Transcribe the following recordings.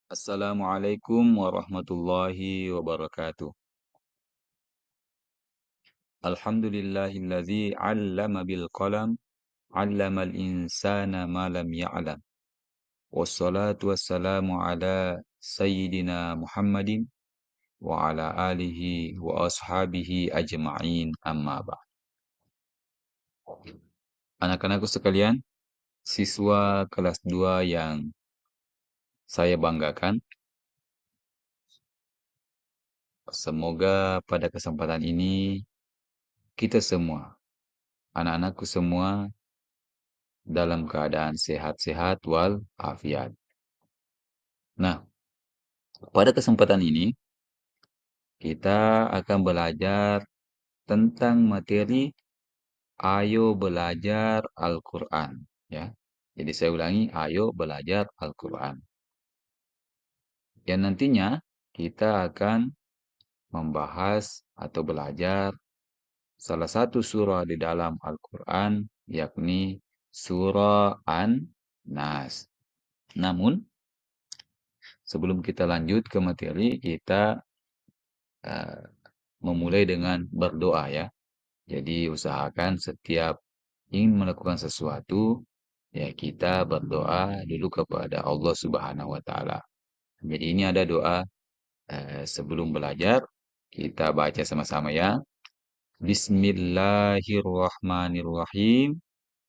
Assalamualaikum warahmatullahi wabarakatuh. Alhamdulillahilladzi 'allama bil qalam, 'allamal insana ma lam ya'lam. Wassalatu wassalamu ala sayyidina Muhammadin wa ala alihi wa ashabihi ajma'in amma ba'd. Anak-anakku sekalian, siswa kelas 2 yang saya banggakan, semoga pada kesempatan ini kita semua, anak-anakku semua dalam keadaan sehat-sehat wal afiat. Nah, pada kesempatan ini kita akan belajar tentang materi Ayo Belajar Al-Quran, ya. Jadi saya ulangi, ayo belajar Al-Quran. Yang nantinya kita akan membahas atau belajar salah satu surah di dalam Al-Quran, yakni surah An-Nas. Namun, sebelum kita lanjut ke materi, kita eh, memulai dengan berdoa ya. Jadi usahakan setiap ingin melakukan sesuatu, ya kita berdoa dulu kepada Allah Subhanahu wa taala. Jadi ini ada doa sebelum belajar, kita baca sama-sama ya. Bismillahirrahmanirrahim.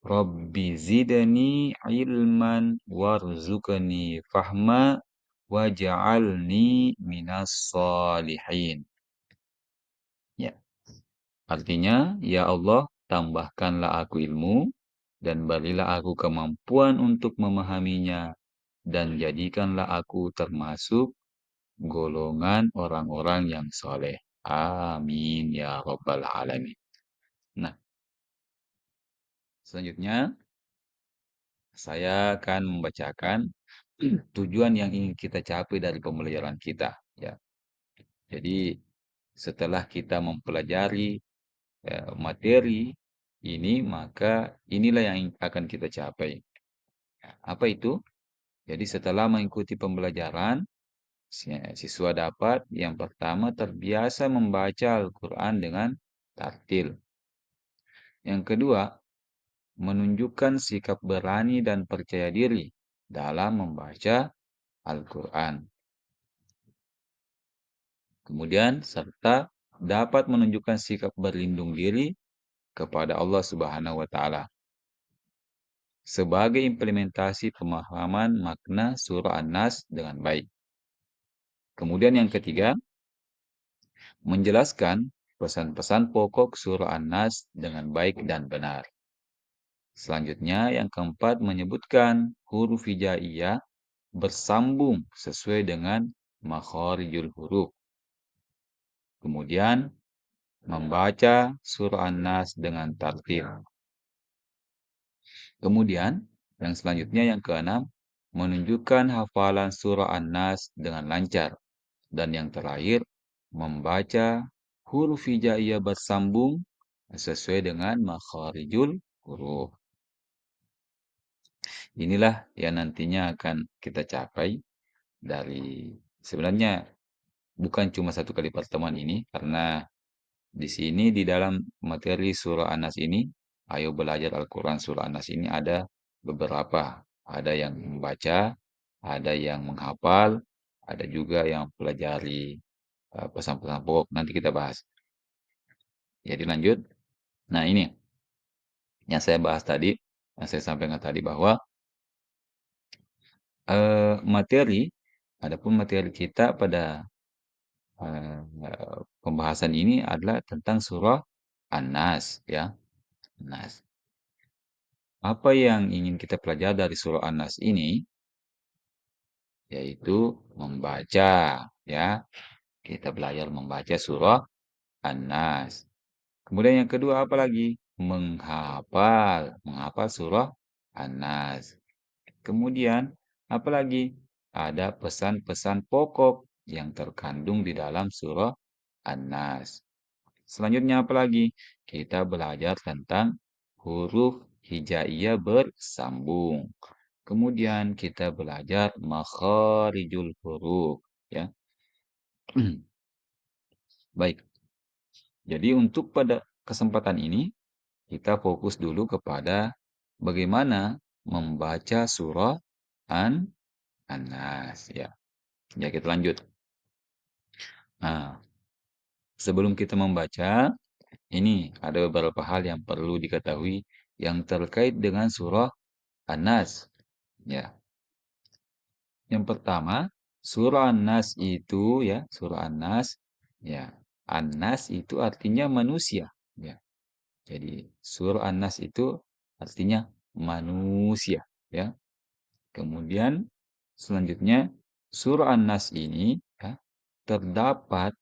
Rabbi zidni ilman warzuqni fahma waj'alni minas solihin. Ya. Artinya, ya Allah, tambahkanlah aku ilmu dan berilah aku kemampuan untuk memahaminya dan jadikanlah aku termasuk golongan orang-orang yang soleh. Amin ya Rabbal Alamin. Nah, selanjutnya saya akan membacakan tujuan yang ingin kita capai dari pembelajaran kita. Ya, jadi setelah kita mempelajari materi ini, maka inilah yang akan kita capai. Apa itu? Jadi setelah mengikuti pembelajaran, siswa dapat yang pertama terbiasa membaca Al-Quran dengan tartil. Yang kedua, menunjukkan sikap berani dan percaya diri dalam membaca Al-Quran. Kemudian, serta dapat menunjukkan sikap berlindung diri kepada Allah Subhanahu wa taala sebagai implementasi pemahaman makna surah An-Nas dengan baik. Kemudian yang ketiga, menjelaskan pesan-pesan pokok surah An-Nas dengan baik dan benar. Selanjutnya yang keempat menyebutkan huruf hijaiyah bersambung sesuai dengan makharijul huruf. Kemudian membaca surah An-Nas dengan tartil. Kemudian yang selanjutnya yang keenam menunjukkan hafalan surah An-Nas dengan lancar. Dan yang terakhir, membaca huruf hijaiyah bersambung sesuai dengan makharijul huruf. Inilah yang nantinya akan kita capai dari sebenarnya bukan cuma satu kali pertemuan ini, karena di sini di dalam materi surah An-Nas ini, ayo belajar Al-Quran surah An-Nas ini ada beberapa. Ada yang membaca, ada yang menghafal, ada juga yang pelajari pesan-pesan pokok. Nanti kita bahas. Jadi lanjut. Nah ini yang saya bahas tadi, yang saya sampaikan tadi bahwa materi, adapun materi kita pada pembahasan ini adalah tentang surah An-Nas ya. Nas. Apa yang ingin kita pelajari dari surah An-Nas ini yaitu membaca ya. Kita belajar membaca surah An-Nas. Kemudian yang kedua apa lagi? Menghafal surah An-Nas. Kemudian apa lagi? Ada pesan-pesan pokok yang terkandung di dalam surah An-Nas. Selanjutnya apa lagi? Kita belajar tentang huruf hijaiyah bersambung. Kemudian kita belajar makharijul huruf, ya. Baik. Jadi untuk pada kesempatan ini kita fokus dulu kepada bagaimana membaca surah An-Nas, ya. Ya, kita lanjut. Nah, sebelum kita membaca, ini ada beberapa hal yang perlu diketahui yang terkait dengan surah An-Nas, ya. Yang pertama, surah An-Nas itu, ya, surah An-Nas, ya. An-Nas itu artinya manusia, ya. Jadi surah An-Nas itu artinya manusia, ya. Kemudian selanjutnya surah An-Nas ini, ya, terdapat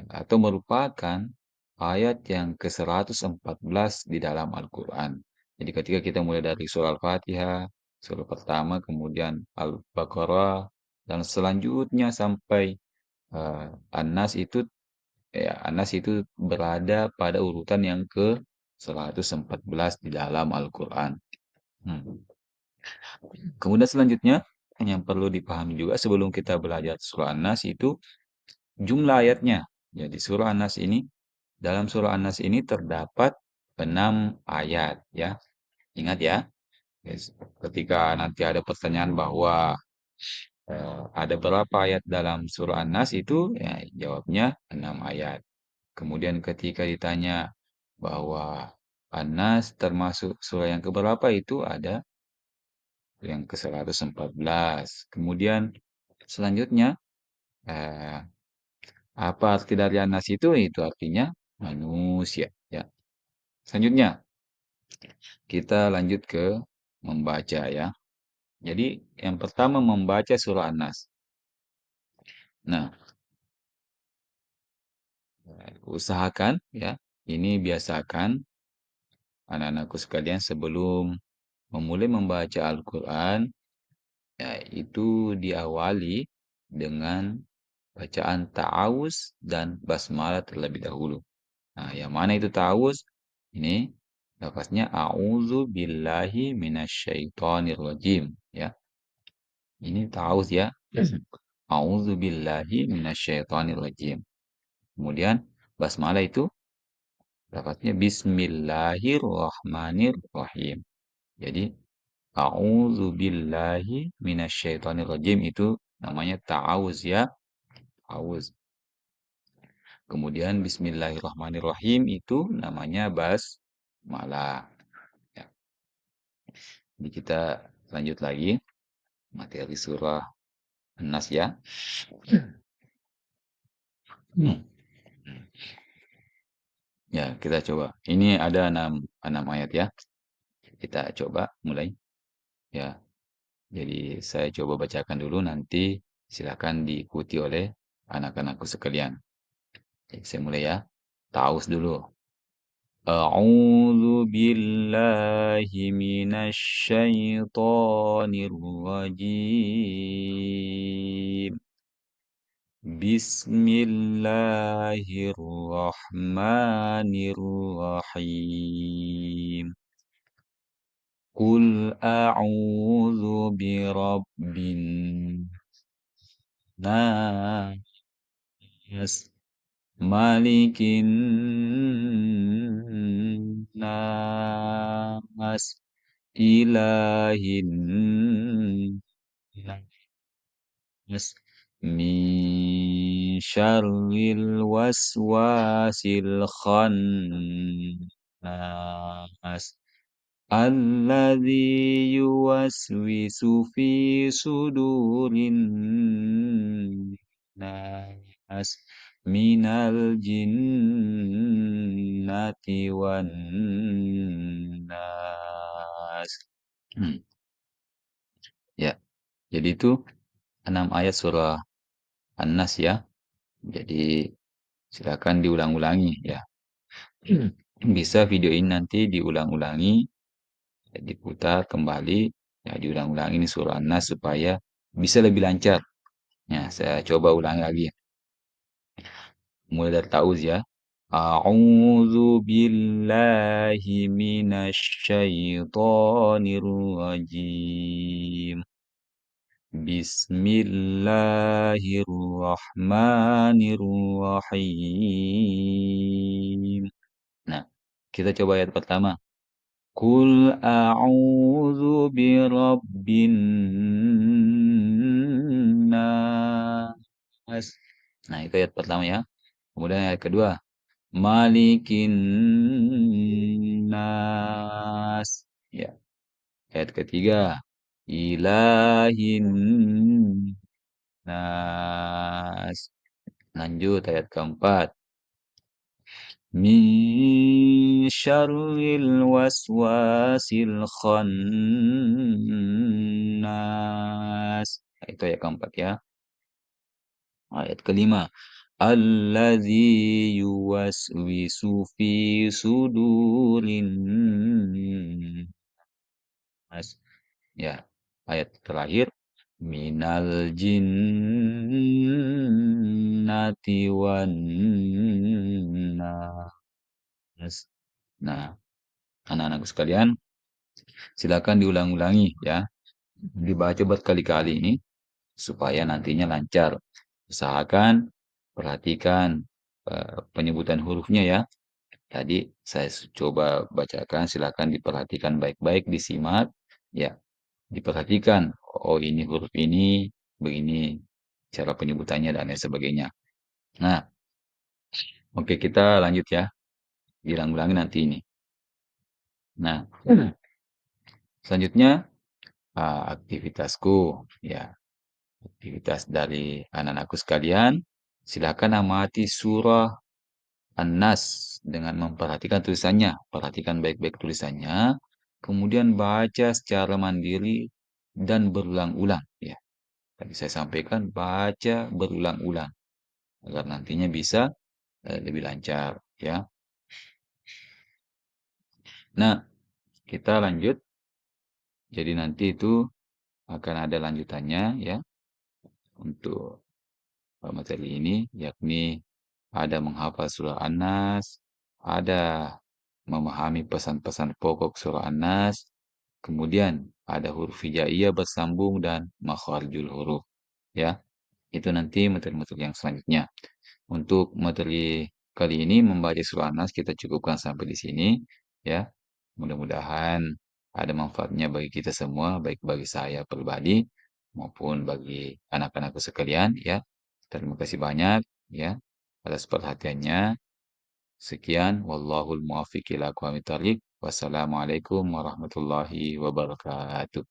atau merupakan ayat yang ke-114 di dalam Al-Qur'an. Jadi ketika kita mulai dari surah Al-Fatihah, surah pertama, kemudian Al-Baqarah, dan selanjutnya sampai An-Nas itu, ya, An-Nas itu berada pada urutan yang ke-114 di dalam Al-Qur'an. Hmm. Kemudian selanjutnya yang perlu dipahami juga sebelum kita belajar surah An-Nas itu jumlah ayatnya. Jadi surah An-Nas ini, dalam surah An-Nas ini terdapat 6 ayat, ya. Ingat ya, ketika nanti ada pertanyaan bahwa ada berapa ayat dalam surah An-Nas itu, ya jawabnya 6 ayat. Kemudian ketika ditanya bahwa An-Nas termasuk surah yang keberapa itu ada yang ke-114. Kemudian selanjutnya, eh, apa arti dari An-Nas itu? Itu artinya manusia, ya. Selanjutnya, kita lanjut ke membaca, ya. Jadi, yang pertama membaca surah An-Nas. Nah, usahakan, ya, ini biasakan anak-anakku sekalian sebelum memulai membaca Al-Quran, ya, itu diawali dengan bacaan ta'awuz dan basmalah terlebih dahulu. Nah, yang mana itu ta'awuz? Ini lafaznya a'udzu billahi minasyaitonir rajim, ya. Ini ta'awuz, ya. A'udzu billahi minasyaitonir rajim. Kemudian basmalah itu lafaznya bismillahirrahmanirrahim. Jadi a'udzu billahi minasyaitonir rajim itu namanya ta'awuz, ya. Ta'awuz. Kemudian bismillahirrahmanirrahim itu namanya basmalah. Ya. Jadi kita lanjut lagi materi surah An-Nas, ya. Hmm. Ya, kita coba. Ini ada 6 ayat, ya. Kita coba mulai, ya. Jadi saya coba bacakan dulu, nanti silakan diikuti oleh anak-anakku sekalian. Jadi saya mulai, ya. Taus dulu. A'udzu billahi minasyaitonir rajim. Bismillahirrahmanirrahim. Qul a'udzu birabbin nas, malikin nas, ilahin nas, min syarril waswasil khannas, alladzi yuwaswisu fi sudurin nas, minal jinnati wan nas. Ya, jadi itu 6 ayat surah An-Nas, ya. Jadi silakan diulang-ulangi, ya. Bisa video ini nanti diulang-ulangi, ya, diputar kembali, ya, diulang-ulangi ini surah An-Nas supaya bisa lebih lancar. Ya, saya coba ulangi lagi. Mulai dari tauz, ya. أعوذ بالله من الشيطان الرجيم. بسم الله الرحمن الرحيم. Nah, kita coba ayat pertama. Qul a'udzu birabbin nas. Nah, itu ayat pertama ya. Kemudian ayat kedua. Malikin nas. Ya. Ayat ketiga. Ilahin nas. Lanjut ayat keempat. Min syarril waswasil khannas. Nah, itu ayat keempat ya. Ayat kelima. Alladzi yuwaswisu fi sudurin nas. Ya, ayat terakhir. Minal jinnati wan nas. Nah, anak-anakku sekalian, silakan diulang-ulangi ya. Dibaca berkali-kali ini supaya nantinya lancar. Usahakan perhatikan penyebutan hurufnya ya. Tadi saya coba bacakan, silakan diperhatikan baik-baik, disimak ya. Diperhatikan, oh ini huruf ini, begini cara penyebutannya dan lain sebagainya. Nah, oke kita lanjut ya. Diulang-ulangi nanti ini. Nah, selanjutnya aktivitasku ya. Aktivitas dari anak-anakku sekalian, silakan amati surah An-Nas dengan memperhatikan tulisannya. Perhatikan baik-baik tulisannya, kemudian baca secara mandiri dan berulang-ulang ya. Tadi saya sampaikan baca berulang-ulang agar nantinya bisa lebih lancar ya. Nah, kita lanjut. Jadi nanti itu akan ada lanjutannya ya untuk materi ini, yakni ada menghafal surah An-Nas, ada memahami pesan-pesan pokok surah An-Nas, kemudian ada huruf hijaiyah bersambung dan makharijul huruf. Ya, itu nanti materi-materi yang selanjutnya. Untuk materi kali ini membaca surah An-Nas kita cukupkan sampai di sini. Ya, mudah-mudahan ada manfaatnya bagi kita semua, baik bagi saya pribadi maupun bagi anak-anakku sekalian. Ya, terima kasih banyak ya atas perhatiannya. Sekian, wallahul muwaffiq ila aqwamit thoriq. Wassalamualaikum warahmatullahi wabarakatuh.